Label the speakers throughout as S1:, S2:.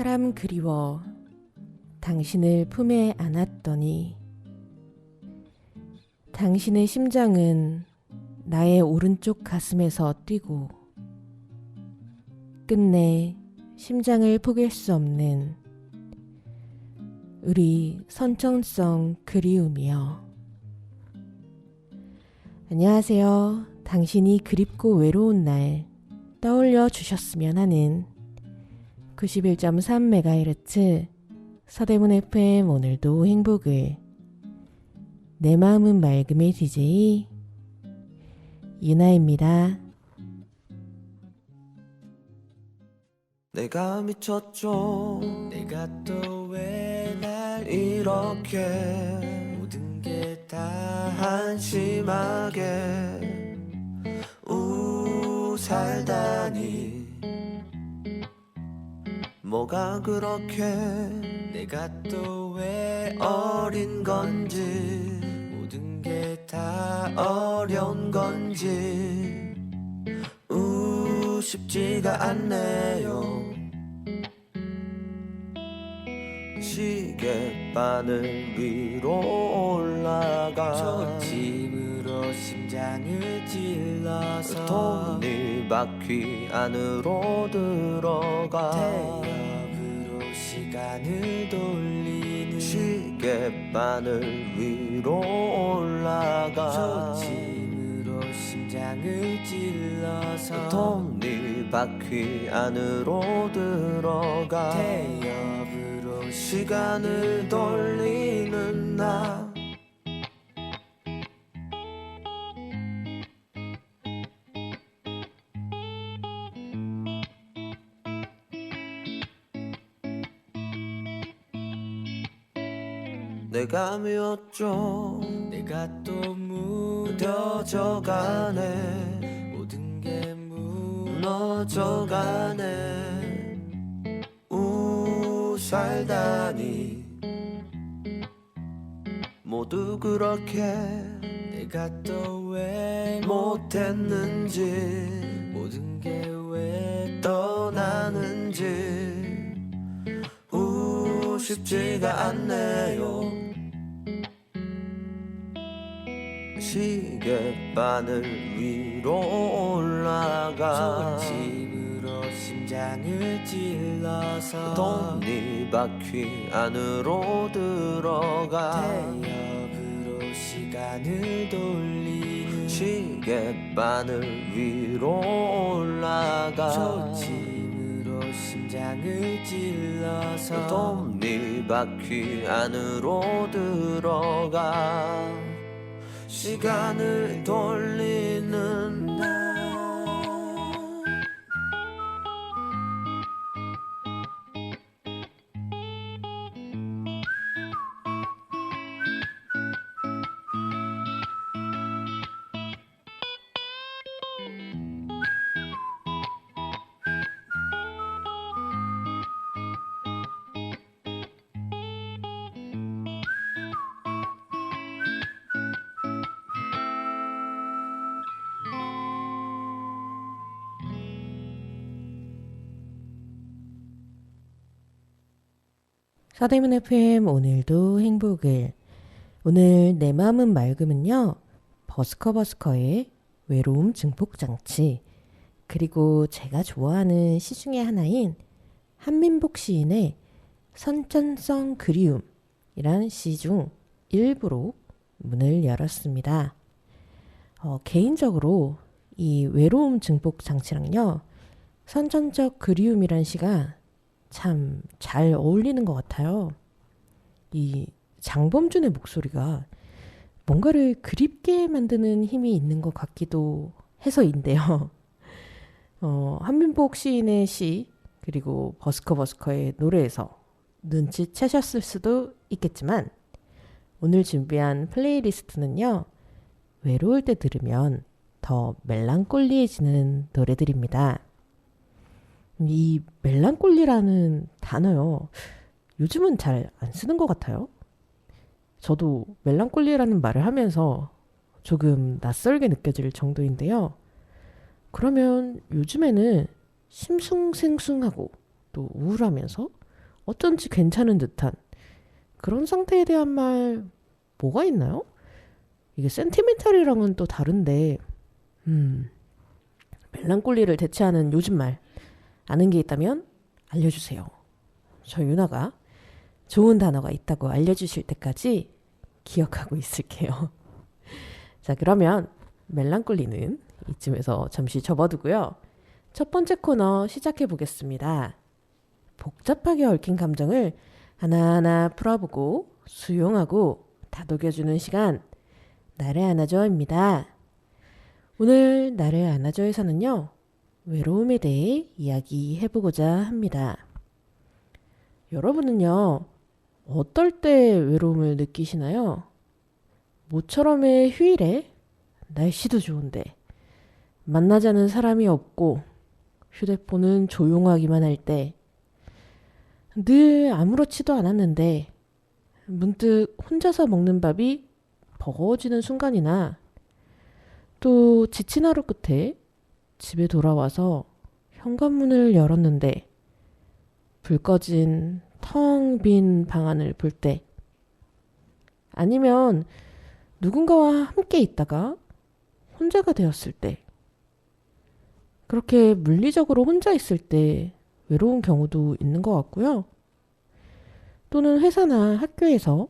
S1: 사람 그리워 당신을 품에 안았더니 당신의 심장은 나의 오른쪽 가슴에서 뛰고 끝내 심장을 포기할 수 없는 우리 선천성 그리움이여. 안녕하세요. 당신이 그립고 외로운 날 떠올려 주셨으면 하는 91.3MHz 서대문 FM 오늘도 행복을 내 마음은 맑음의 DJ 유나입니다.
S2: 내가 미쳤죠.
S3: 내가 또 왜 날
S2: 이렇게
S3: 모든 게 다
S2: 한심하게 살다니. 뭐가 그렇게
S3: 내가 또 왜
S2: 어린 건지
S3: 모든 게 다
S2: 어려운 건지 쉽지가 않네요. 시계바늘 위로 올라가
S3: 초침으로 심장을 찔러서
S2: 톱니바퀴 안으로 들어가
S3: 태엽으로 시간을 돌리는
S2: 시계바늘 위로 올라가
S3: 초침으로 심장을 찔러서
S2: 톱니바퀴 안으로 들어가
S3: 태엽으로
S2: 시간을 돌리는 나. 내가 미웠죠.
S3: 내가 또
S2: 무뎌져가네.
S3: 모든 게
S2: 무너져가네. 살다니. 모두 그렇게
S3: 내가 또 왜
S2: 못했는지
S3: 모든 게 왜
S2: 떠나는지 쉽지가 않네요. 시계바늘 위로 올라가
S3: 초침으로 심장을 찔러서
S2: 톱니바퀴 안으로 들어가
S3: 태엽으로 시간을 돌리는
S2: 시계바늘 위로 올라가
S3: 초침으로 심장을 찔러서
S2: 톱니바퀴 안으로 들어가 시간을 돌리는 나.
S1: 서대문 FM 오늘도 행복을. 오늘 내 마음은 맑음은요, 버스커의 외로움 증폭장치, 그리고 제가 좋아하는 시 중에 하나인 한민복 시인의 선천성 그리움이란 시 중 일부로 문을 열었습니다. 개인적으로 이 외로움 증폭장치랑요, 선천적 그리움이란 시가 참 잘 어울리는 것 같아요. 이 장범준의 목소리가 뭔가를 그립게 만드는 힘이 있는 것 같기도 해서인데요. 한민복 시인의 시 그리고 버스커의 노래에서 눈치채셨을 수도 있겠지만 오늘 준비한 플레이리스트는요, 외로울 때 들으면 더 멜랑콜리해지는 노래들입니다. 이 멜랑콜리라는 단어요, 요즘은 잘 안 쓰는 것 같아요. 저도 멜랑콜리라는 말을 하면서 조금 낯설게 느껴질 정도인데요. 그러면 요즘에는 심숭생숭하고 또 우울하면서 어쩐지 괜찮은 듯한 그런 상태에 대한 말 뭐가 있나요? 이게 센티멘탈이랑은 또 다른데 멜랑콜리를 대체하는 요즘 말 아는 게 있다면 알려주세요. 저 유나가 좋은 단어가 있다고 알려주실 때까지 기억하고 있을게요. 자, 그러면 멜랑콜리는 이쯤에서 잠시 접어두고요. 첫 번째 코너 시작해 보겠습니다. 복잡하게 얽힌 감정을 하나하나 풀어보고 수용하고 다독여주는 시간, 나를 안아줘입니다. 오늘 나를 안아줘에서는요, 외로움에 대해 이야기해보고자 합니다. 여러분은요, 어떨 때 외로움을 느끼시나요? 모처럼의 휴일에 날씨도 좋은데 만나자는 사람이 없고 휴대폰은 조용하기만 할 때, 늘 아무렇지도 않았는데 문득 혼자서 먹는 밥이 버거워지는 순간이나, 또 지친 하루 끝에 집에 돌아와서 현관문을 열었는데 불 꺼진 텅 빈 방 안을 볼 때, 아니면 누군가와 함께 있다가 혼자가 되었을 때, 그렇게 물리적으로 혼자 있을 때 외로운 경우도 있는 것 같고요. 또는 회사나 학교에서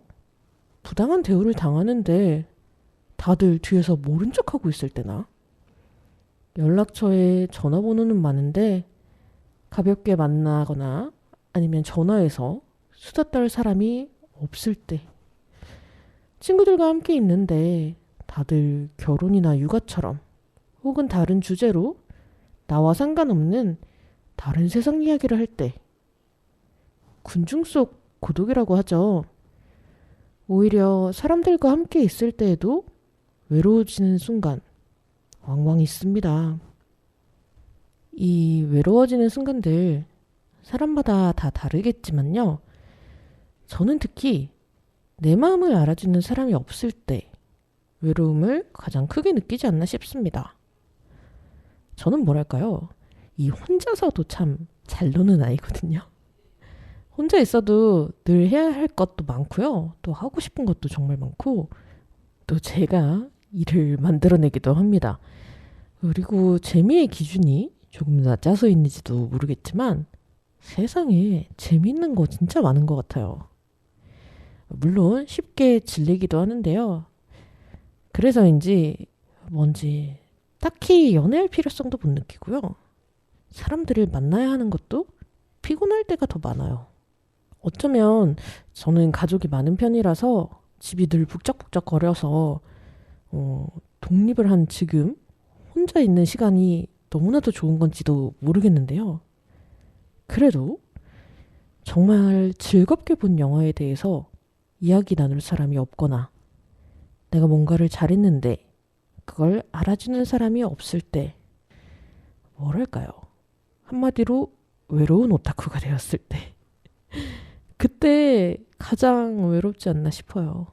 S1: 부당한 대우를 당하는데 다들 뒤에서 모른 척하고 있을 때나, 연락처에 전화번호는 많은데 가볍게 만나거나 아니면 전화해서 수다 떨 사람이 없을 때, 친구들과 함께 있는데 다들 결혼이나 육아처럼 혹은 다른 주제로 나와 상관없는 다른 세상 이야기를 할 때, 군중 속 고독이라고 하죠. 오히려 사람들과 함께 있을 때에도 외로워지는 순간 왕왕 있습니다. 이 외로워지는 순간들 사람마다 다 다르겠지만요. 저는 특히 내 마음을 알아주는 사람이 없을 때 외로움을 가장 크게 느끼지 않나 싶습니다. 저는 뭐랄까요? 이 혼자서도 참 잘 노는 아이거든요. 혼자 있어도 늘 해야 할 것도 많고요. 또 하고 싶은 것도 정말 많고, 또 제가 일을 만들어내기도 합니다. 그리고 재미의 기준이 조금 낮아서 있는지도 모르겠지만 세상에 재미있는 거 진짜 많은 것 같아요. 물론 쉽게 질리기도 하는데요. 그래서인지 뭔지 딱히 연애할 필요성도 못 느끼고요. 사람들을 만나야 하는 것도 피곤할 때가 더 많아요. 어쩌면 저는 가족이 많은 편이라서 집이 늘 북적북적 거려서 독립을 한 지금 혼자 있는 시간이 너무나도 좋은 건지도 모르겠는데요. 그래도 정말 즐겁게 본 영화에 대해서 이야기 나눌 사람이 없거나, 내가 뭔가를 잘했는데 그걸 알아주는 사람이 없을 때, 뭐랄까요? 한마디로 외로운 오타쿠가 되었을 때, 그때 가장 외롭지 않나 싶어요.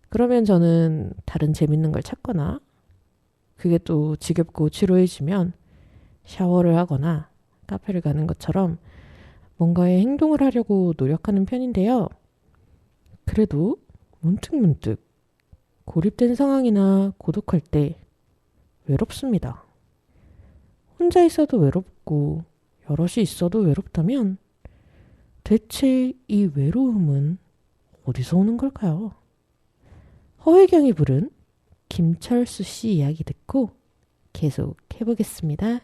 S1: 그러면 저는 다른 재밌는 걸 찾거나, 그게 또 지겹고 지루해지면 샤워를 하거나 카페를 가는 것처럼 뭔가의 행동을 하려고 노력하는 편인데요. 그래도 문득문득 고립된 상황이나 고독할 때 외롭습니다. 혼자 있어도 외롭고 여럿이 있어도 외롭다면 대체 이 외로움은 어디서 오는 걸까요? 허혜경이 부른 김철수 씨 이야기 듣고 계속 해보겠습니다.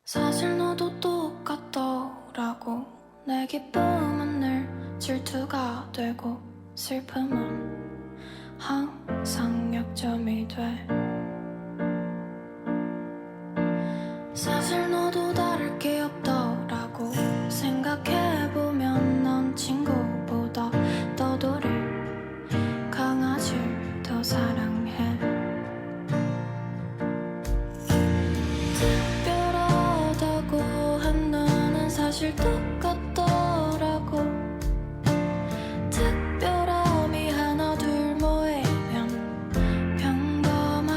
S4: 사실 너도 똑같더라고. 내 기쁨은 늘 질투가 되고 슬픔은 항상 약점이 돼. 사실 너도 다를 게 없더라고. 생각해보면 넌 친구보다 너도를 강아지를 더 사랑해. 특별하다고 한 너는 사실 똑같더라고. 특별함이 하나 둘 모이면 평범한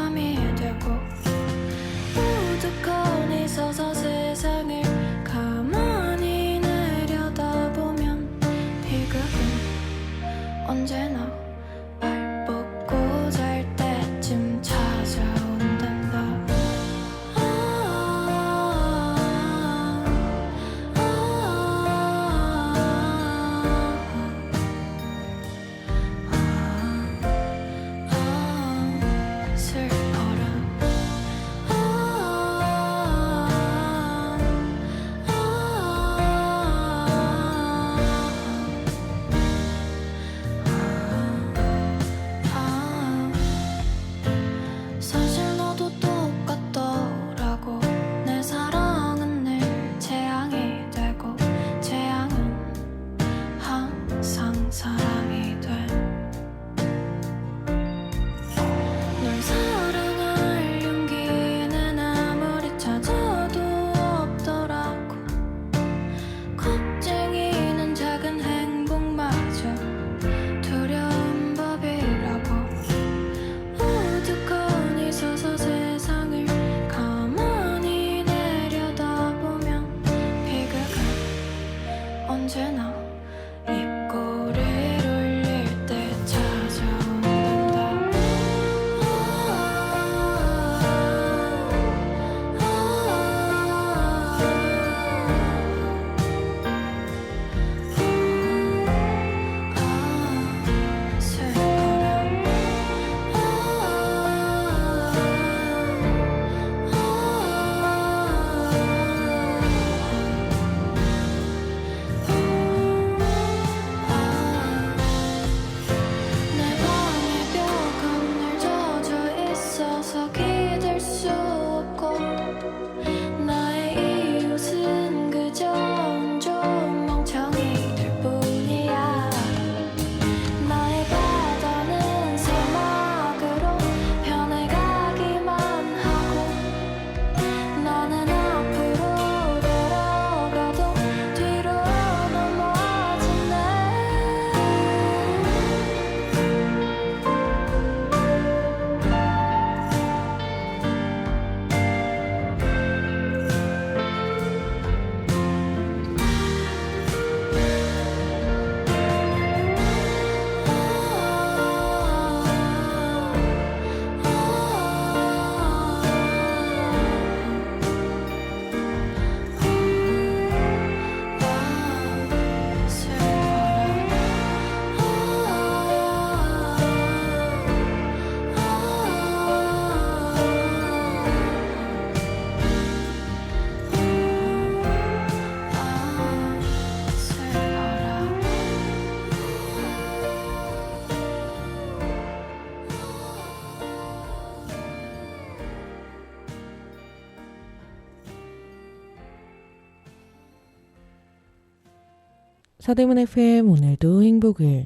S1: 서대문 FM 오늘도 행복을.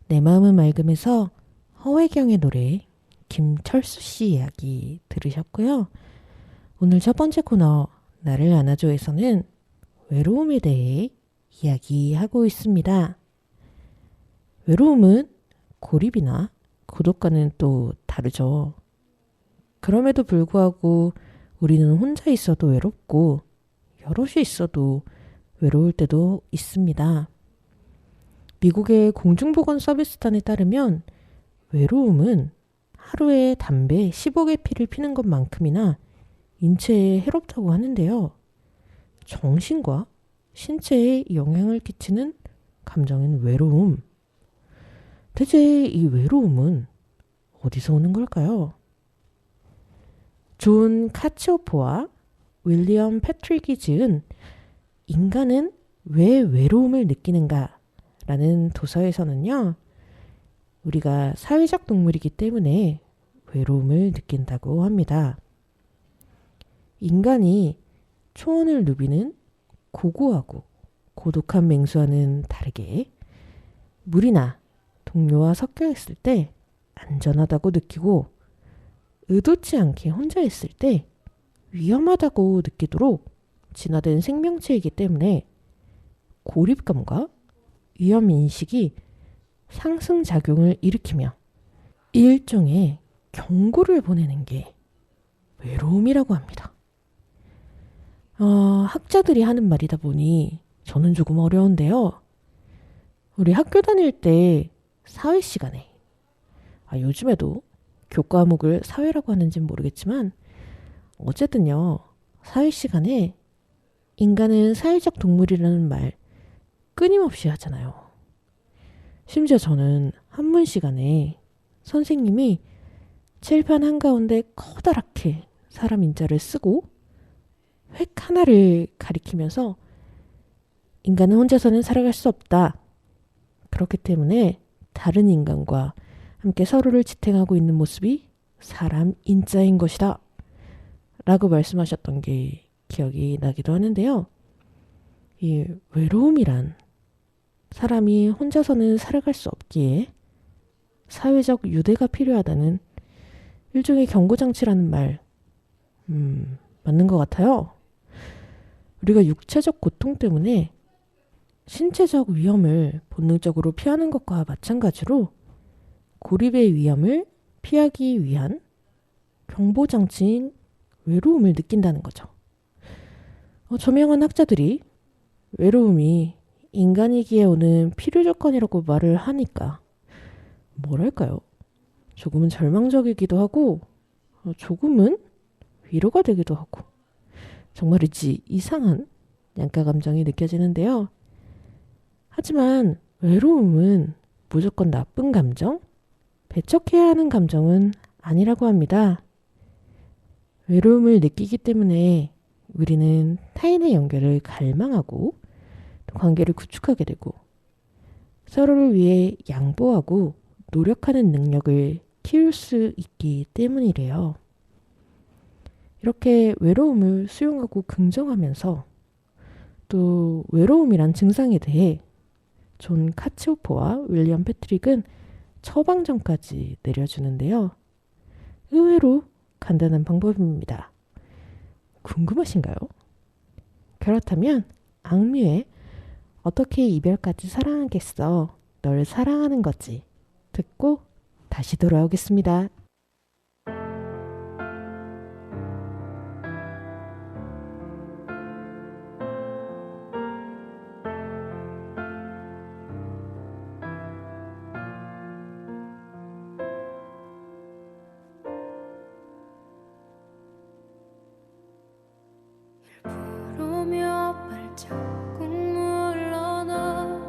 S1: 내 마음은 맑음에서 허회경의 노래 김철수 씨 이야기 들으셨고요. 오늘 첫 번째 코너 나를 안아줘에서는 외로움에 대해 이야기하고 있습니다. 외로움은 고립이나 고독과는 또 다르죠. 그럼에도 불구하고 우리는 혼자 있어도 외롭고 여럿이 있어도 외로울 때도 있습니다. 미국의 공중보건 서비스단에 따르면 외로움은 하루에 담배 15개 피를 피는 것만큼이나 인체에 해롭다고 하는데요. 정신과 신체에 영향을 끼치는 감정인 외로움. 대체 이 외로움은 어디서 오는 걸까요? 존 카치오포와 윌리엄 패트릭이 지은 인간은 왜 외로움을 느끼는가 라는 도서에서는요, 우리가 사회적 동물이기 때문에 외로움을 느낀다고 합니다. 인간이 초원을 누비는 고고하고 고독한 맹수와는 다르게 물이나 동료와 섞여 있을 때 안전하다고 느끼고 의도치 않게 혼자 있을 때 위험하다고 느끼도록 진화된 생명체이기 때문에 고립감과 위험인식이 상승작용을 일으키며 일종의 경고를 보내는 게 외로움이라고 합니다. 학자들이 하는 말이다 보니 저는 조금 어려운데요. 우리 학교 다닐 때 사회 시간에, 요즘에도 교과목을 사회라고 하는지는 모르겠지만 어쨌든요, 사회 시간에 인간은 사회적 동물이라는 말 끊임없이 하잖아요. 심지어 저는 한문 시간에 선생님이 칠판 한가운데 커다랗게 사람 인자를 쓰고 획 하나를 가리키면서 인간은 혼자서는 살아갈 수 없다. 그렇기 때문에 다른 인간과 함께 서로를 지탱하고 있는 모습이 사람 인자인 것이다. 라고 말씀하셨던 게 기억이 나기도 하는데요. 이 외로움이란 사람이 혼자서는 살아갈 수 없기에 사회적 유대가 필요하다는 일종의 경고장치라는 말, 맞는 것 같아요. 우리가 육체적 고통 때문에 신체적 위험을 본능적으로 피하는 것과 마찬가지로 고립의 위험을 피하기 위한 경보장치인 외로움을 느낀다는 거죠. 저명한 학자들이 외로움이 인간이기에 오는 필요 조건이라고 말을 하니까 뭐랄까요? 조금은 절망적이기도 하고 조금은 위로가 되기도 하고 정말이지 이상한 양가 감정이 느껴지는데요. 하지만 외로움은 무조건 나쁜 감정, 배척해야 하는 감정은 아니라고 합니다. 외로움을 느끼기 때문에 우리는 타인의 연결을 갈망하고 또 관계를 구축하게 되고 서로를 위해 양보하고 노력하는 능력을 키울 수 있기 때문이래요. 이렇게 외로움을 수용하고 긍정하면서 또 외로움이란 증상에 대해 존 카치오퍼와 윌리엄 패트릭은 처방전까지 내려주는데요. 의외로 간단한 방법입니다. 궁금하신가요? 그렇다면 악뮤의 어떻게 이별까지 사랑하겠어? 널 사랑하는 거지. 듣고 다시 돌아오겠습니다.
S4: 부르며 발자국 물러나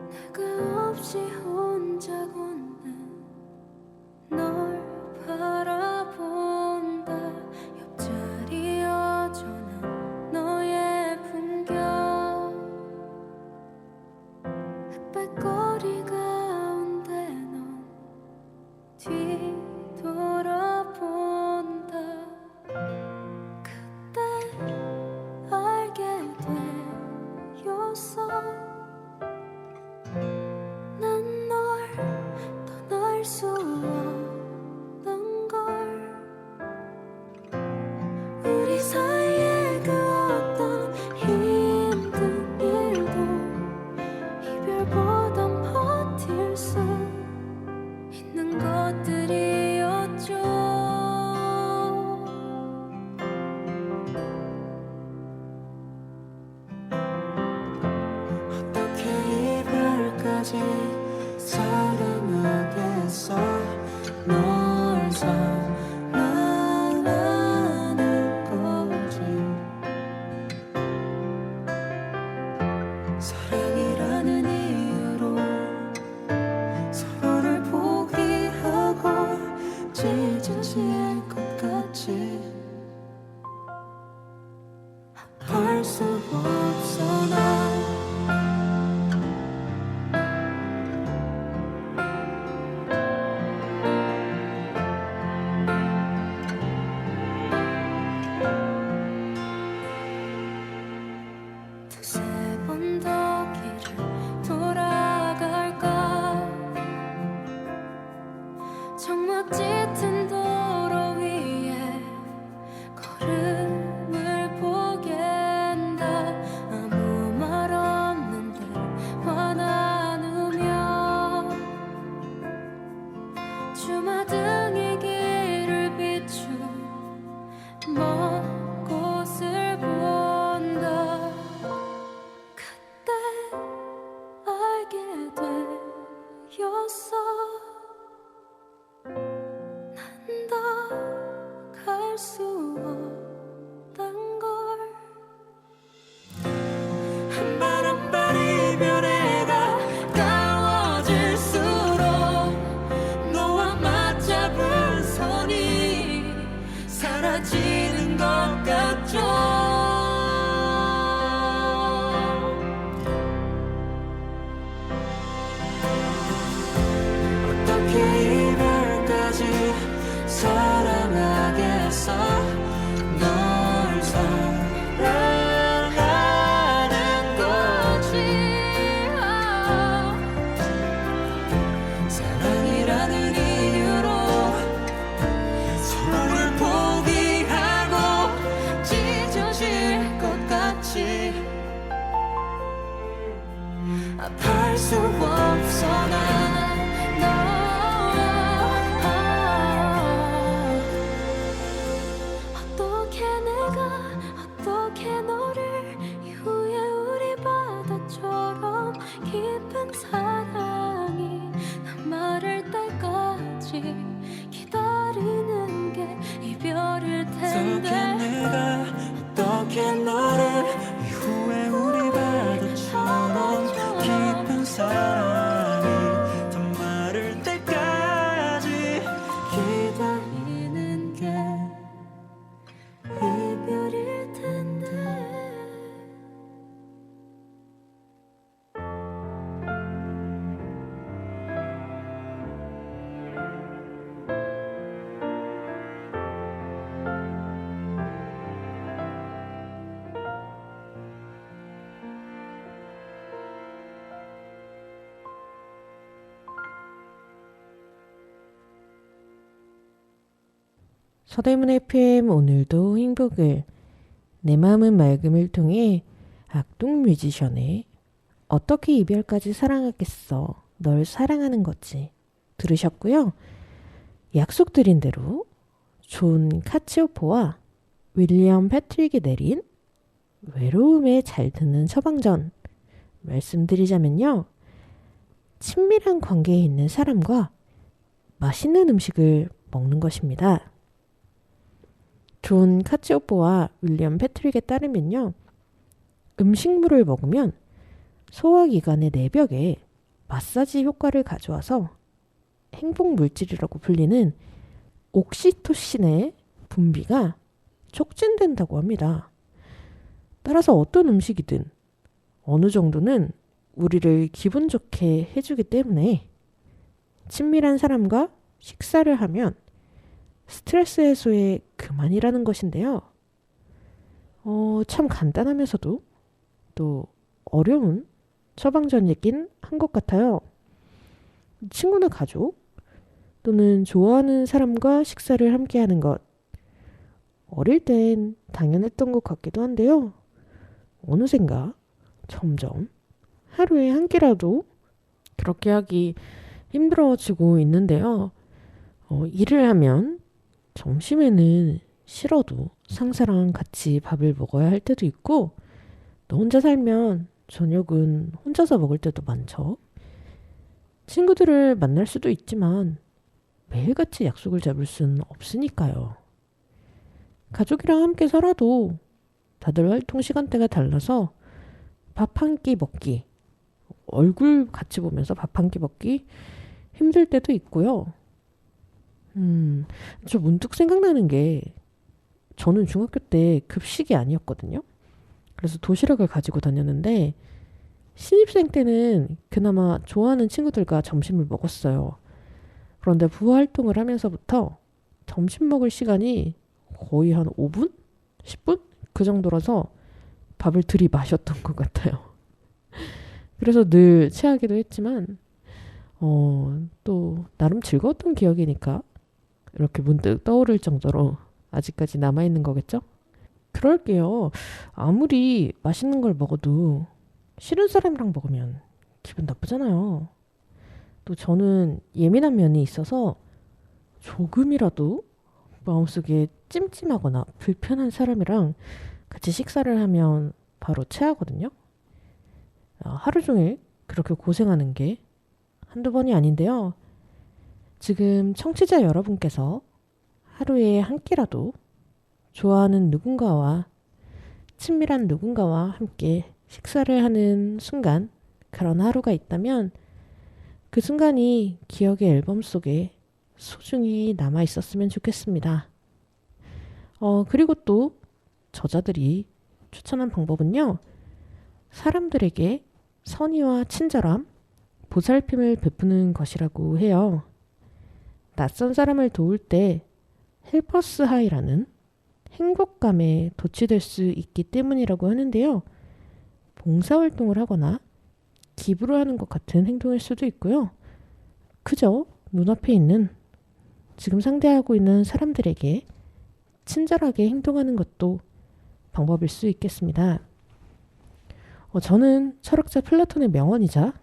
S4: 내가 없이 혼자 걷는 주먹 짙은 도로 위에 걸음을 보겠다. 아무 말 없는 대화 나누며 주마등이 길을 비춘 먼 곳을 본다. 그때 알게 되었어. 난 더 갈 수 없단 걸.
S3: 한 발 한 발 이별에 가까워질수록 너와 맞잡은 손이 사라지는 것 같죠. 어떻게 이별까지 사랑하겠어. 널 사랑하는 거지. 사랑이라는 이유로 서로를 포기하고 찢어질 것 같이. 아파할 수 없어 난 너.
S4: 어떻게 내가 어떻게 너를 이후에 우리 바다처럼 깊은 사랑이 난 말을 때까지 기다리는 게 이별일 텐데.
S3: 어떻게 내가 어떻게 너를 이후에 우리 바다처럼 깊은 사랑이 더 마를 때까지 기다리는 게
S4: 이별일 텐데.
S1: 서대문 FM 오늘도 행복을 내 마음은 맑음을 통해 악동 뮤지션의 어떻게 이별까지 사랑하겠어 널 사랑하는 거지 들으셨고요. 약속드린 대로 존 카치오포와 윌리엄 패트릭이 내린 외로움에 잘 듣는 처방전 말씀드리자면요. 친밀한 관계에 있는 사람과 맛있는 음식을 먹는 것입니다. 존 카치오포와 윌리엄 패트릭에 따르면요. 음식물을 먹으면 소화기관의 내벽에 마사지 효과를 가져와서 행복물질이라고 불리는 옥시토신의 분비가 촉진된다고 합니다. 따라서 어떤 음식이든 어느 정도는 우리를 기분 좋게 해주기 때문에 친밀한 사람과 식사를 하면 스트레스 해소의 그만이라는 것인데요. 참 간단하면서도 또 어려운 처방전이긴 한 것 같아요. 친구나 가족 또는 좋아하는 사람과 식사를 함께 하는 것. 어릴 땐 당연했던 것 같기도 한데요. 어느샌가 점점 하루에 한 끼라도 그렇게 하기 힘들어지고 있는데요. 일을 하면 점심에는 싫어도 상사랑 같이 밥을 먹어야 할 때도 있고 또 혼자 살면 저녁은 혼자서 먹을 때도 많죠. 친구들을 만날 수도 있지만 매일같이 약속을 잡을 수는 없으니까요. 가족이랑 함께 살아도 다들 활동 시간대가 달라서 밥 한 끼 먹기, 얼굴 같이 보면서 밥 한 끼 먹기 힘들 때도 있고요. 저 문득 생각나는 게 저는 중학교 때 급식이 아니었거든요. 그래서 도시락을 가지고 다녔는데 신입생 때는 그나마 좋아하는 친구들과 점심을 먹었어요. 그런데 부호 활동을 하면서부터 점심 먹을 시간이 거의 한 5분? 10분? 그 정도라서 밥을 들이마셨던 것 같아요. 그래서 늘 체하기도 했지만 또 나름 즐거웠던 기억이니까 이렇게 문득 떠오를 정도로 아직까지 남아있는 거겠죠? 그럴게요. 아무리 맛있는 걸 먹어도 싫은 사람이랑 먹으면 기분 나쁘잖아요. 또 저는 예민한 면이 있어서 조금이라도 마음속에 찜찜하거나 불편한 사람이랑 같이 식사를 하면 바로 체하거든요. 하루 종일 그렇게 고생하는 게 한두 번이 아닌데요. 지금 청취자 여러분께서 하루에 한 끼라도 좋아하는 누군가와 친밀한 누군가와 함께 식사를 하는 순간, 그런 하루가 있다면 그 순간이 기억의 앨범 속에 소중히 남아 있었으면 좋겠습니다. 그리고 또 저자들이 추천한 방법은요. 사람들에게 선의와 친절함, 보살핌을 베푸는 것이라고 해요. 낯선 사람을 도울 때 헬퍼스 하이라는 행복감에 도취될 수 있기 때문이라고 하는데요. 봉사활동을 하거나 기부를 하는 것 같은 행동일 수도 있고요. 그저 눈앞에 있는 지금 상대하고 있는 사람들에게 친절하게 행동하는 것도 방법일 수 있겠습니다. 저는 철학자 플라톤의 명언이자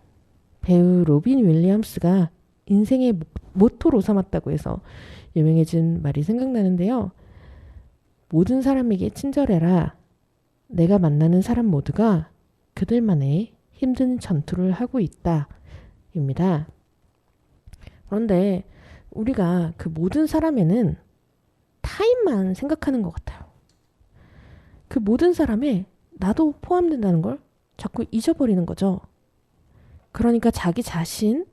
S1: 배우 로빈 윌리엄스가 인생의 모토로 삼았다고 해서 유명해진 말이 생각나는데요. 모든 사람에게 친절해라. 내가 만나는 사람 모두가 그들만의 힘든 전투를 하고 있다. 입니다. 그런데 우리가 그 모든 사람에는 타인만 생각하는 것 같아요. 그 모든 사람에 나도 포함된다는 걸 자꾸 잊어버리는 거죠. 그러니까 자기 자신,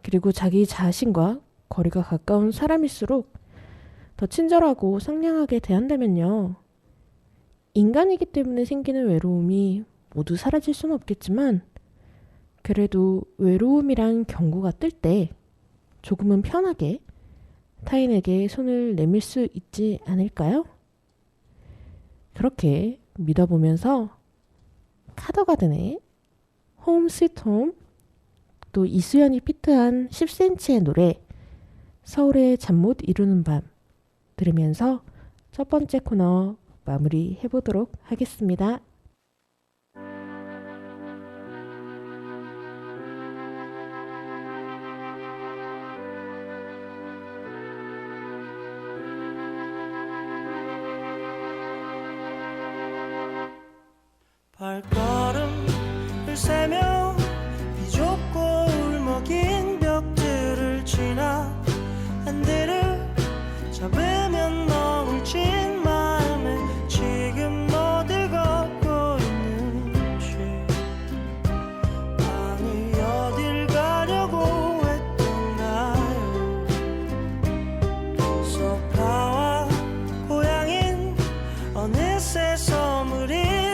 S1: 그리고 자기 자신과 거리가 가까운 사람일수록 더 친절하고 상냥하게 대한다면요. 인간이기 때문에 생기는 외로움이 모두 사라질 수는 없겠지만 그래도 외로움이란 경고가 뜰 때 조금은 편하게 타인에게 손을 내밀 수 있지 않을까요? 그렇게 믿어보면서 카더가든의 홈 스위트 홈, 또 이수연이 피트한 10cm의 노래 서울의 잠 못 이루는 밤 들으면서 첫 번째 코너 마무리 해보도록 하겠습니다.
S3: 발걸음을 세며 비좁고 울먹인 벽들을 지나 한대를 잡으면 너울진 마음에 지금 어딜 걷고 있는지, 아니 어딜 가려고 했던가요. 소파와 고향인 어느새 선물이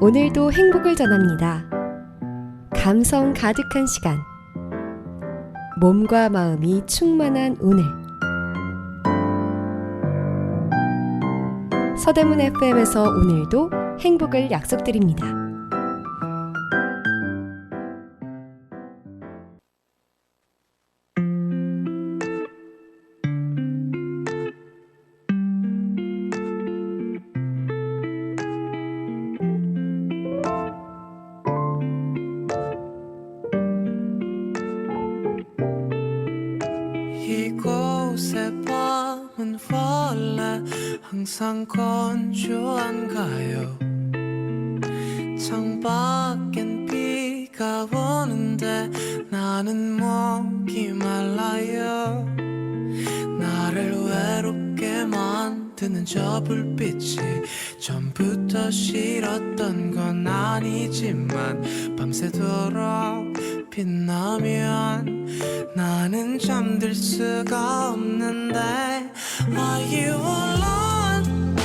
S5: 오늘도 행복을 전합니다. 감성 가득한 시간. 몸과 마음이 충만한 오늘. 서대문 FM에서 오늘도 행복을 약속드립니다.
S3: 이곳의 밤은 원래 항상 건조한가요? 창밖엔 비가 오는데 나는 목이 말라요. 나를 외롭게 만드는 저 불빛이 전부터 싫었던 건 아니지만 밤새도록 빛나면 나는 잠들 수가 없는데 Are you alone?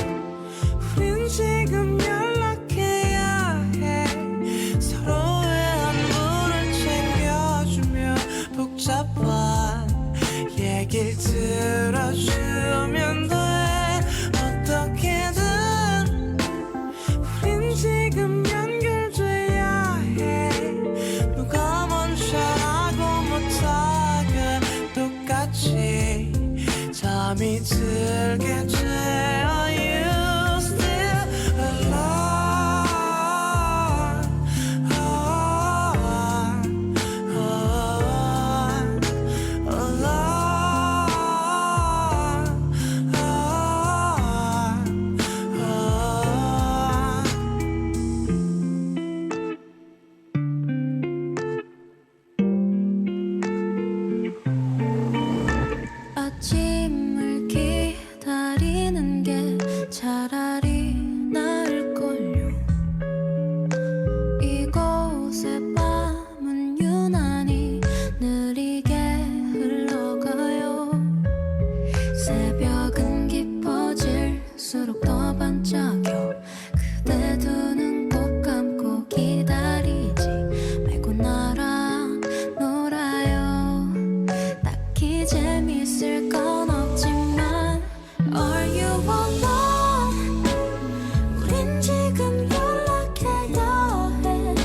S3: 우린 지금 연락해야 해. 서로의 안부를 챙겨주며 복잡한 얘길 들어주면 돼. 어떻게든 우린 지금 연결돼야 해. 누가 먼저라고 못하게 똑같이 잠이 들게 돼. Are you still alone? 아침을 기다리는 게 차라리 나을걸요. 이곳의 밤은 유난히 느리게 흘러가요. 새벽은 깊어질수록 더 반짝여. 그대 두 눈 꼭 감고 기다리지 말고 나랑 놀아요. 딱히 재밌을 건 없지만 Are you alone? 우린 지금 연락해야 해.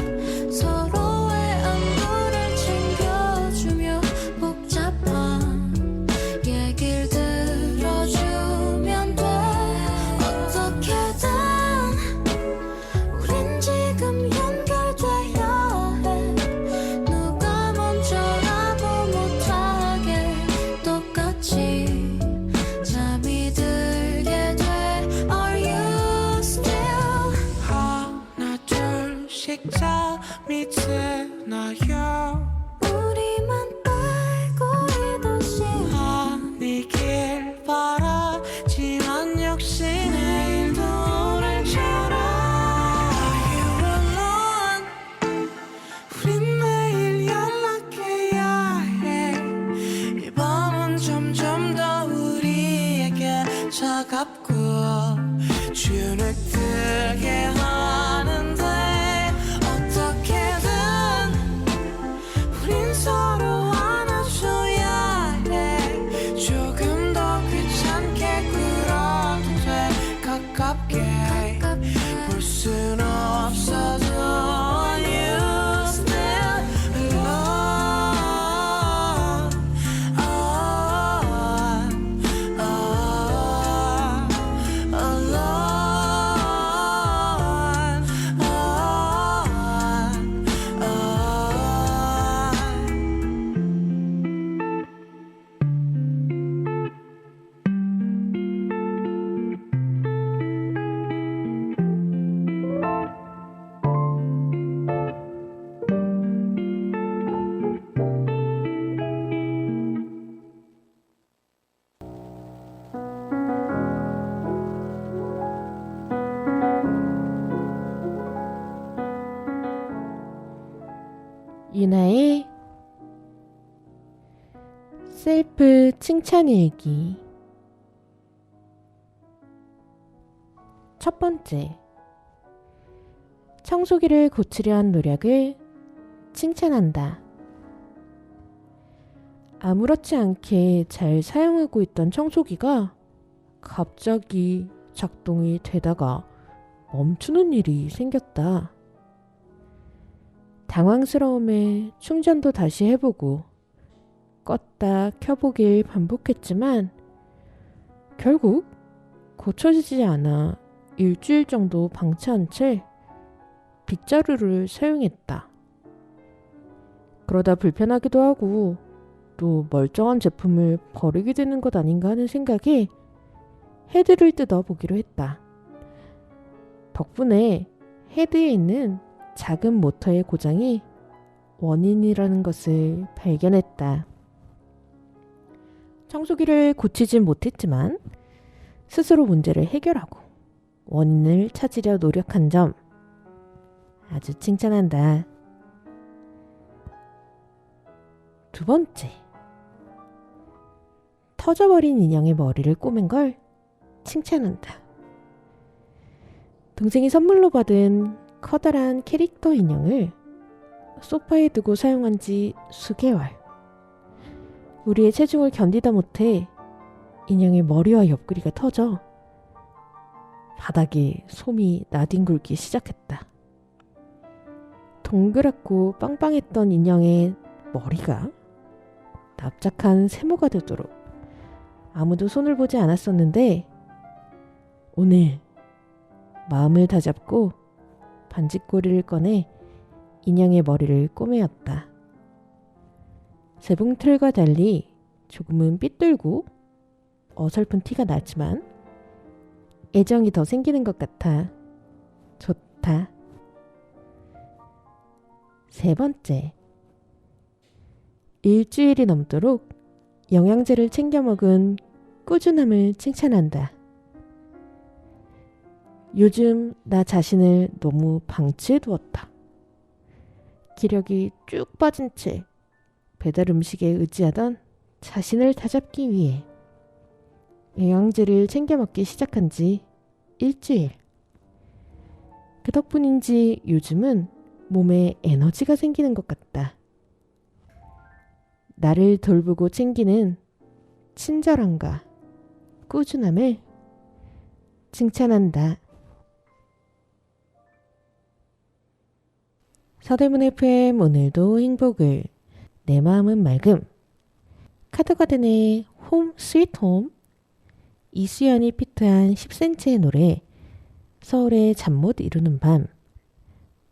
S3: 서로의 안부를 챙겨주며 복잡한 얘길 들어주면 돼. 어떻게든 우린 지금 연결돼야 해. 누가 먼저라고 못하게 똑같이 잠이 들게 돼. Are you still? 하나 둘씩 잠이 드나요? 우리만 알고 있듯이 아니길 바라지만 역시 내일도 오늘처럼 Are you alone? 우린 매일 연락해야 해. 이 밤은 점점 더 우리에게 차갑고 주눅들게 하는데 어떻게든 우린 서로 안아줘야 해. 조금 더 귀찮게 굴어도 돼. 가깝게 볼 순 없어도 Are you still alone?
S1: 유나의 셀프 칭찬일기. 첫 번째. 청소기를 고치려 한 노력을 칭찬한다. 아무렇지 않게 잘 사용하고 있던 청소기가 갑자기 작동이 되다가 멈추는 일이 생겼다. 당황스러움에 충전도 다시 해보고 껐다 켜보길 반복했지만 결국 고쳐지지 않아 일주일 정도 방치한 채 빗자루를 사용했다. 그러다 불편하기도 하고 또 멀쩡한 제품을 버리게 되는 것 아닌가 하는 생각에 헤드를 뜯어보기로 했다. 덕분에 헤드에 있는 작은 모터의 고장이 원인이라는 것을 발견했다. 청소기를 고치진 못했지만 스스로 문제를 해결하고 원인을 찾으려 노력한 점 아주 칭찬한다. 두 번째, 터져버린 인형의 머리를 꼬맨 걸 칭찬한다. 동생이 선물로 받은 커다란 캐릭터 인형을 소파에 두고 사용한 지 수개월. 우리의 체중을 견디다 못해 인형의 머리와 옆구리가 터져 바닥에 솜이 나뒹굴기 시작했다. 동그랗고 빵빵했던 인형의 머리가 납작한 세모가 되도록 아무도 손을 보지 않았었는데 오늘 마음을 다잡고 반지꼬리를 꺼내 인형의 머리를 꼬매었다. 재봉틀과 달리 조금은 삐뚤고 어설픈 티가 나지만 애정이 더 생기는 것 같아 좋다. 세 번째, 일주일이 넘도록 영양제를 챙겨 먹은 꾸준함을 칭찬한다. 요즘 나 자신을 너무 방치해두었다. 기력이 쭉 빠진 채 배달 음식에 의지하던 자신을 다잡기 위해 영양제를 챙겨 먹기 시작한 지 일주일. 그 덕분인지 요즘은 몸에 에너지가 생기는 것 같다. 나를 돌보고 챙기는 친절함과 꾸준함을 칭찬한다. 서대문 FM 오늘도 행복을 내 마음은 맑음 카드가든의 홈 스위트 홈 이수연이 피트한 10cm의 노래 서울의 잠 못 이루는 밤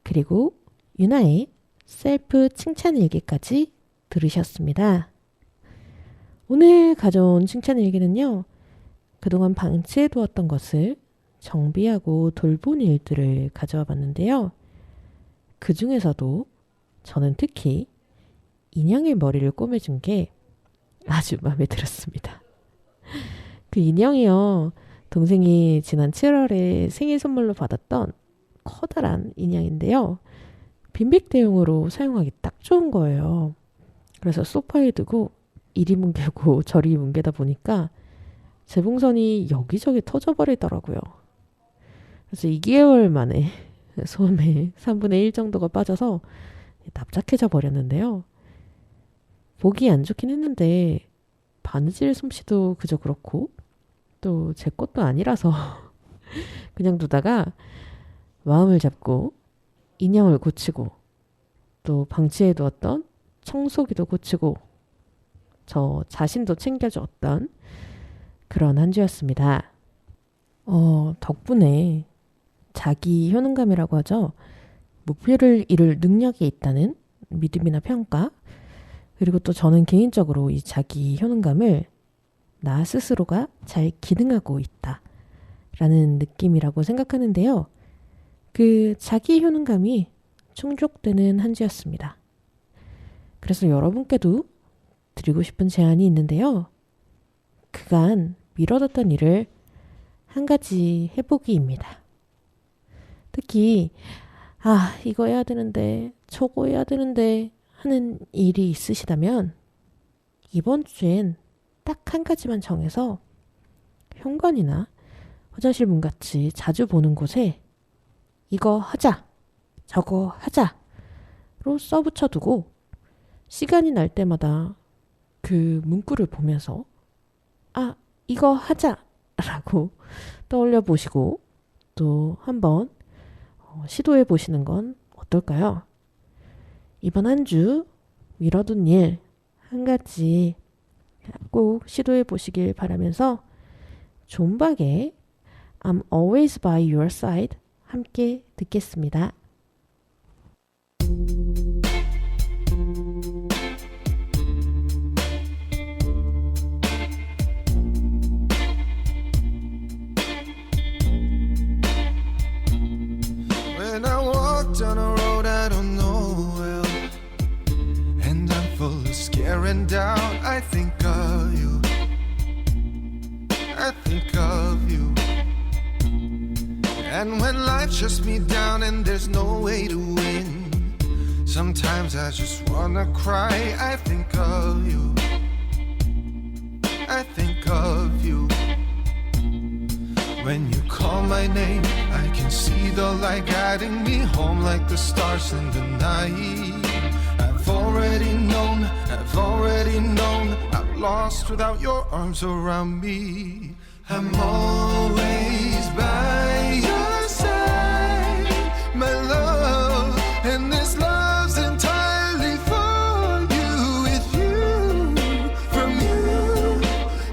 S1: 그리고 유나의 셀프 칭찬 일기까지 들으셨습니다. 오늘 가져온 칭찬 일기는요. 그동안 방치해두었던 것을 정비하고 돌본 일들을 가져와 봤는데요. 그 중에서도 저는 특히 인형의 머리를 꼬매준 게 아주 마음에 들었습니다. 그 인형이요. 동생이 지난 7월에 생일 선물로 받았던 커다란 인형인데요. 빈백대용으로 사용하기 딱 좋은 거예요. 그래서 소파에 두고 이리 뭉개고 저리 뭉개다 보니까 재봉선이 여기저기 터져버리더라고요. 그래서 2개월 만에 소음의 3분의 1 정도가 빠져서 납작해져 버렸는데요. 보기 안 좋긴 했는데 바느질 솜씨도 그저 그렇고 또 제 것도 아니라서 그냥 두다가 마음을 잡고 인형을 고치고 또 방치해두었던 청소기도 고치고 저 자신도 챙겨주었던 그런 한 주였습니다. 덕분에 자기 효능감이라고 하죠. 목표를 이룰 능력이 있다는 믿음이나 평가 그리고 또 저는 개인적으로 이 자기 효능감을 나 스스로가 잘 기능하고 있다 라는 느낌이라고 생각하는데요. 그 자기 효능감이 충족되는 한 주였습니다. 그래서 여러분께도 드리고 싶은 제안이 있는데요. 그간 미뤄뒀던 일을 한 가지 해보기입니다. 특히 이거 해야 되는데 저거 해야 되는데 하는 일이 있으시다면 이번 주엔 딱 한 가지만 정해서 현관이나 화장실 문 같이 자주 보는 곳에 이거 하자 저거 하자로 써붙여두고 시간이 날 때마다 그 문구를 보면서 아, 이거 하자라고 떠올려 보시고 또 한번 시도해 보시는 건 어떨까요? 이번 한 주 미뤄둔 일 한 가지 꼭 시도해 보시길 바라면서 존박의 I'm always by your side 함께 듣겠습니다.
S6: When I walk down a road I don't know well, and I'm full of scare and doubt, I think of you, I think of you. And when life shuts me down and there's no way to win, sometimes I just wanna cry. I think of you, I think of you. When you call my name, I can see the light guiding me home like the stars in the night. I've already known, I'm lost without your arms around me. I'm always by your side, my love, and this love's entirely for you, with you, from you.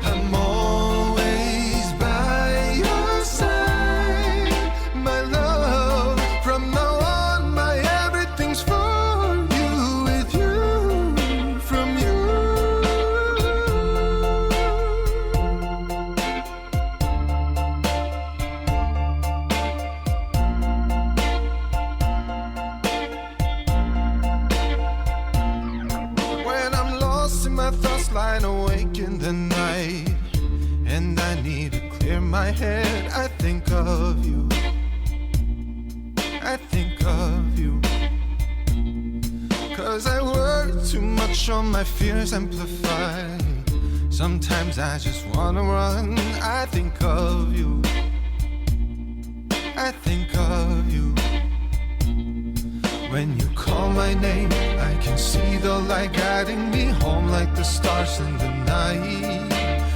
S6: I'm always by your side, my love, from now on my everything's for you, with you, from you. When I'm lost in my thoughts, lying awake in the night, and I need to clear my head, I think of you, I think of you. 'Cause I worry too much on my fears amplify. Sometimes I just wanna run. I think of you, I think of you. When you call my name, I can see the light guiding me home like the stars in the night.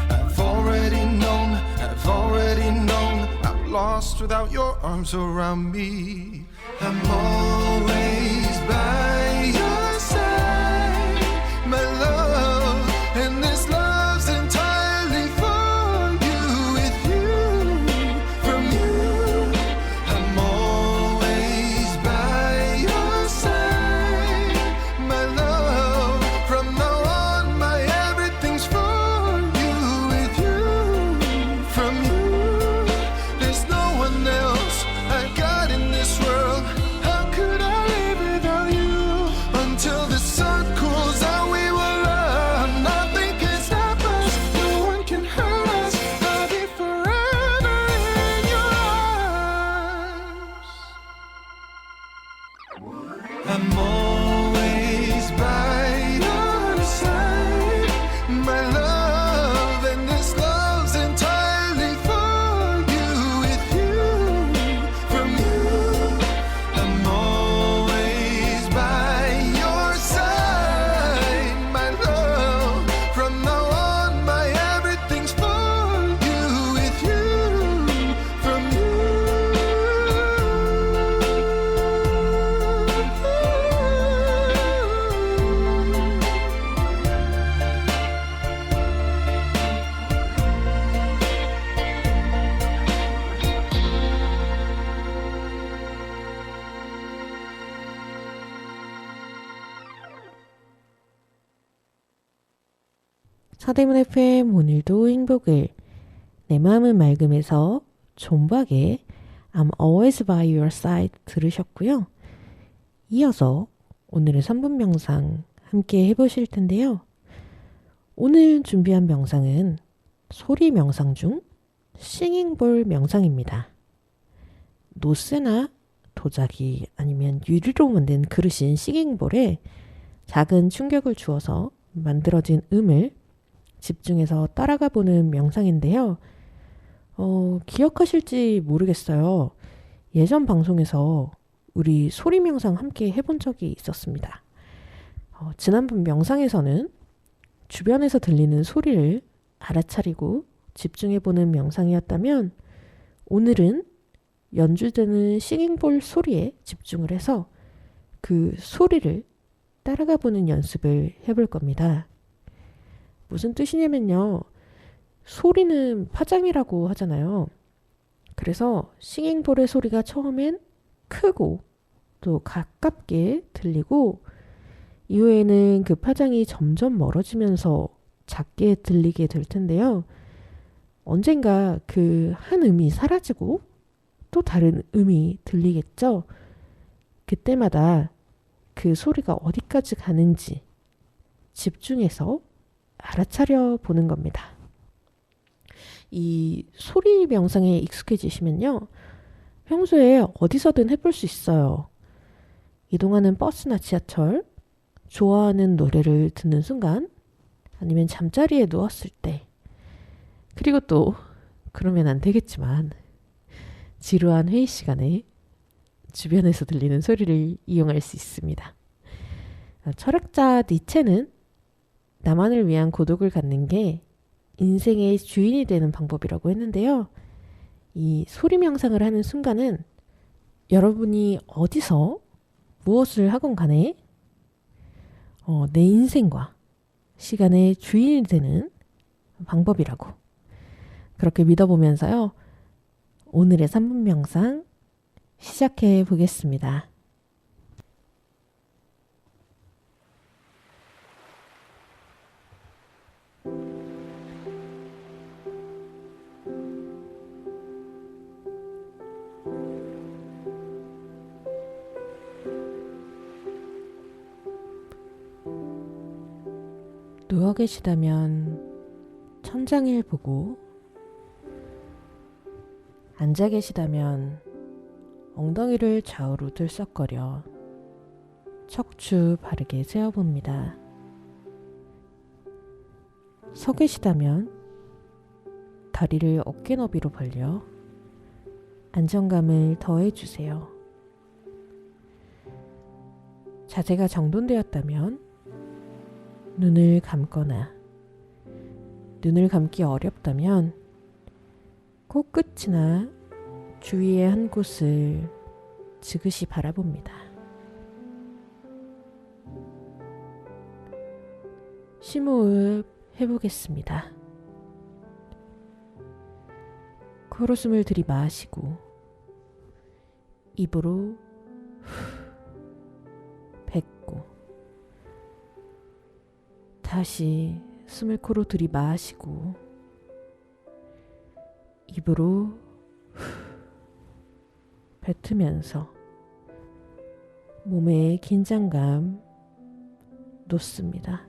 S6: I've already known, I'm lost without your arms around me. I'm always by your side, my love, and this love's entirely for you, with you, from you. I'm always by your side, my love, from now on my everything's for you, with you, from you. There's no one else I got in this world. How could I live without you? Until the sun cools out we will run. Nothing can stop us, no one can hurt us. I'll be forever in your arms. I'm always by your side, my love, and this love's entirely for you, with you, from you. I'm always by your side, my love, from now on my everything's for you, with you, from you.
S1: 사대문 FM 오늘도 행복을 내 마음은 맑음에서 존박의 I'm always by your side 들으셨고요. 이어서 오늘의 3분 명상 함께 해보실 텐데요. 오늘 준비한 명상은 소리 명상 중 싱잉볼 명상입니다. 노스나 도자기 아니면 유리로 만든 그릇인 싱잉볼에 작은 충격을 주어서 만들어진 음을 집중해서 따라가 보는 명상인데요. 기억하실지 모르겠어요. 예전 방송에서 우리 소리 명상 함께 해본 적이 있었습니다. 지난번 명상에서는 주변에서 들리는 소리를 알아차리고 집중해보는 명상이었다면 오늘은 연주되는 싱잉볼 소리에 집중을 해서 그 소리를 따라가 보는 연습을 해볼 겁니다. 무슨 뜻이냐면요. 소리는 파장이라고 하잖아요. 그래서 싱잉볼의 소리가 처음엔 크고 또 가깝게 들리고 이후에는 그 파장이 점점 멀어지면서 작게 들리게 될 텐데요. 언젠가 그 한 음이 사라지고 또 다른 음이 들리겠죠. 그때마다 그 소리가 어디까지 가는지 집중해서 알아차려 보는 겁니다. 이 소리 명상에 익숙해지시면요. 평소에 어디서든 해볼 수 있어요. 이동하는 버스나 지하철, 좋아하는 노래를 듣는 순간, 아니면 잠자리에 누웠을 때, 그리고 또 그러면 안 되겠지만 지루한 회의 시간에 주변에서 들리는 소리를 이용할 수 있습니다. 철학자 니체는 나만을 위한 고독을 갖는 게 인생의 주인이 되는 방법이라고 했는데요. 이 소리 명상을 하는 순간은 여러분이 어디서 무엇을 하건 간에 내 인생과 시간의 주인이 되는 방법이라고 그렇게 믿어보면서요. 오늘의 3분 명상 시작해 보겠습니다. 누워 계시다면 천장을 보고, 앉아 계시다면 엉덩이를 좌우로 들썩거려 척추 바르게 세워봅니다. 서 계시다면 다리를 어깨 너비로 벌려 안정감을 더해주세요. 자세가 정돈되었다면 눈을 감거나, 눈을 감기 어렵다면 코끝이나 주위의 한 곳을 지그시 바라봅니다. 심호흡 해보겠습니다. 코로 숨을 들이마시고 입으로 뱉고, 다시 숨을 코로 들이마시고 입으로 뱉으면서 몸의 긴장감 놓습니다.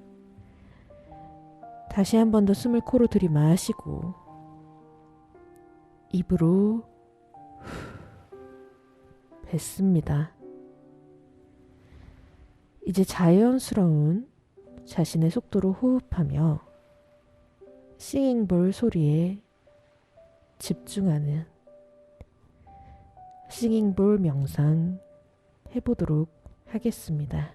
S1: 다시 한 번 더 숨을 코로 들이마시고 입으로 뱉습니다. 이제 자연스러운 자신의 속도로 호흡하며 싱잉볼 소리에 집중하는 싱잉볼 명상 해보도록 하겠습니다.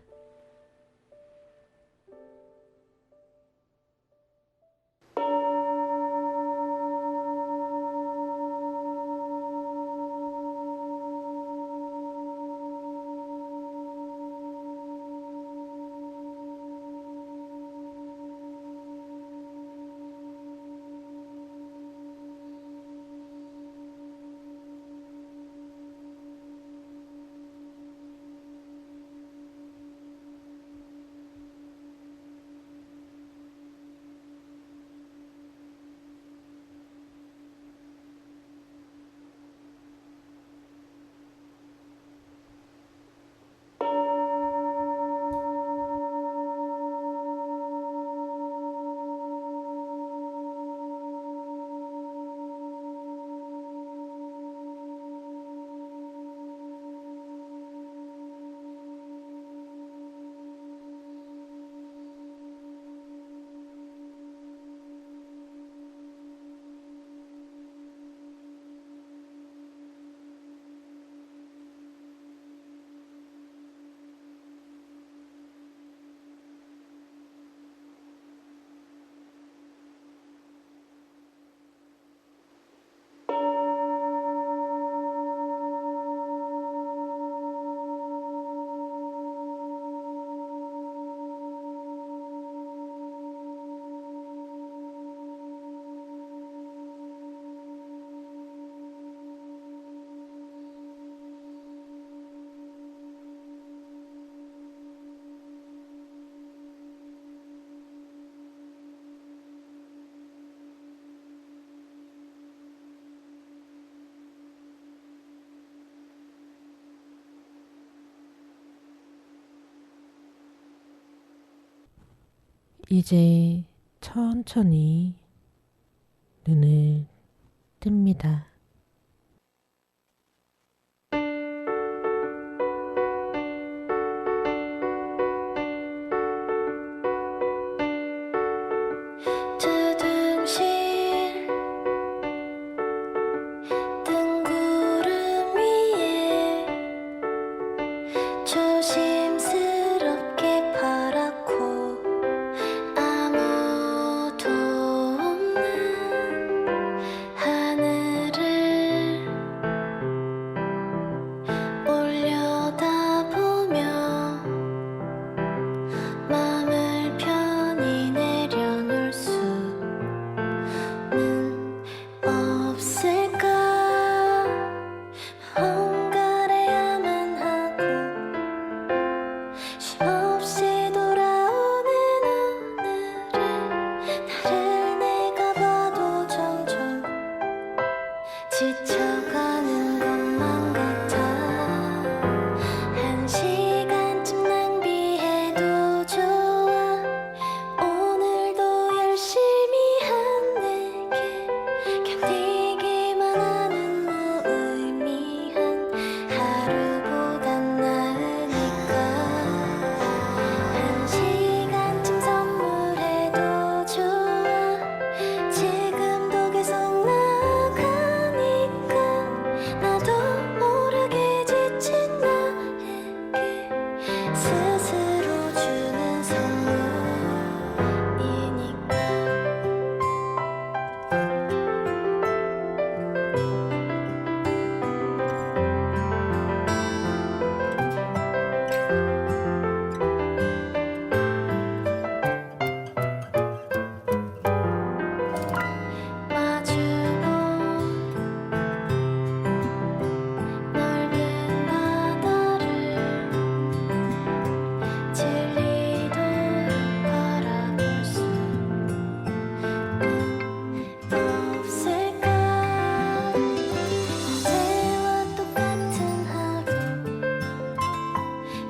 S1: 이제 천천히 눈을 뜹니다.
S4: 두둥실 뜬구름 위에 조심스럽게 파랗고 아무도 없는 하늘을 올려다보며 맘을 편히 내려놓을 수는 없을까. 뭔가래야만 하고 쉼없이 돌아오는 오늘을 나를 내가 봐도 점점 지쳐가는 것만 같아. 한 시간쯤 낭비해도 좋아. 오늘도 열심히 한 내게 견디기만 하는 무의미한 하루보단 나으니까. 한 시간쯤 선물해도 좋아. 지금도 계속 나가니까. 나도 모르게 지친 나에게 스스로 주는 선물이니까. 마주본 넓은 바다를 질리도록 바라볼 수는 없을까. 어제와 똑같은 하루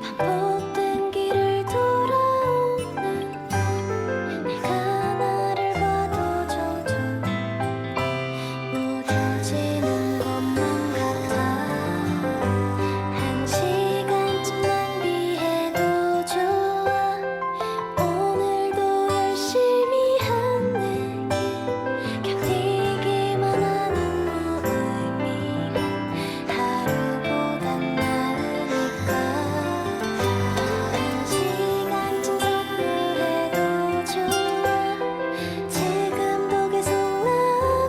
S4: 반복된 길을 돌아오는 내가 나를 봐도 점점 무뎌지는 것만 같아. 한 시간쯤 낭비해도 좋아. 오늘도 열심히 한 내게 견디기만 하는 무의미한 하루보단 나으니까. 한 시간쯤 선물해도 좋아. 지금도 계속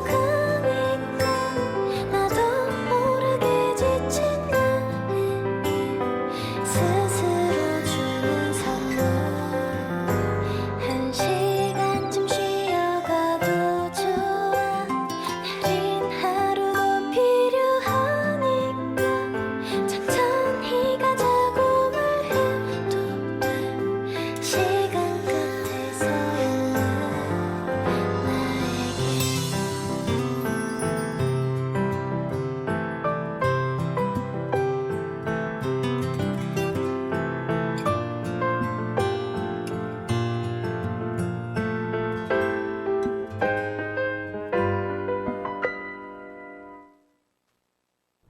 S4: 나가니까. 나도 모르게 지친 나에게 스스로 주는 선물. 한 시간쯤 쉬어가도 좋아. 내린 하루도 필요하니까. 천천히 가자고 말해도 돼. 시간 끝에 서 있는 나에게.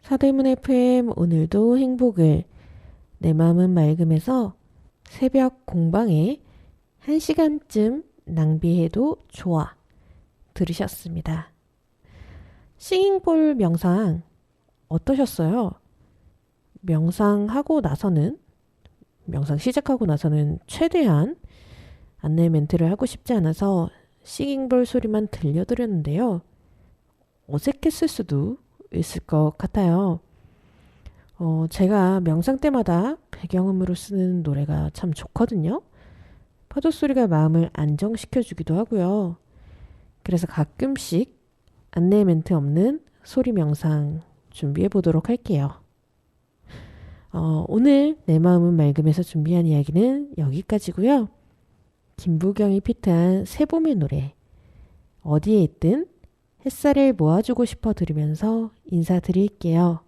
S1: 사대문 FM 오늘도 행복을 내 마음은 맑음에서 새벽 공방에 1시간쯤 낭비해도 좋아 들으셨습니다. 싱잉볼 명상 어떠셨어요? 명상 시작하고 나서는 최대한 안내 멘트를 하고 싶지 않아서 싱잉볼 소리만 들려드렸는데요. 어색했을 수도 있을 것 같아요. 제가 명상 때마다 배경음으로 쓰는 노래가 참 좋거든요. 파도 소리가 마음을 안정시켜주기도 하고요. 그래서 가끔씩 안내 멘트 없는 소리 명상 준비해 보도록 할게요. 오늘 내 마음은 맑음에서 준비한 이야기는 여기까지고요. 김부경이 피트한 새봄의 노래 어디에 있든 햇살을 모아주고 싶어 들으면서 인사드릴게요.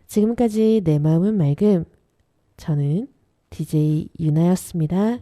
S1: 지금까지 내 마음은 맑음, 저는 DJ 유나였습니다.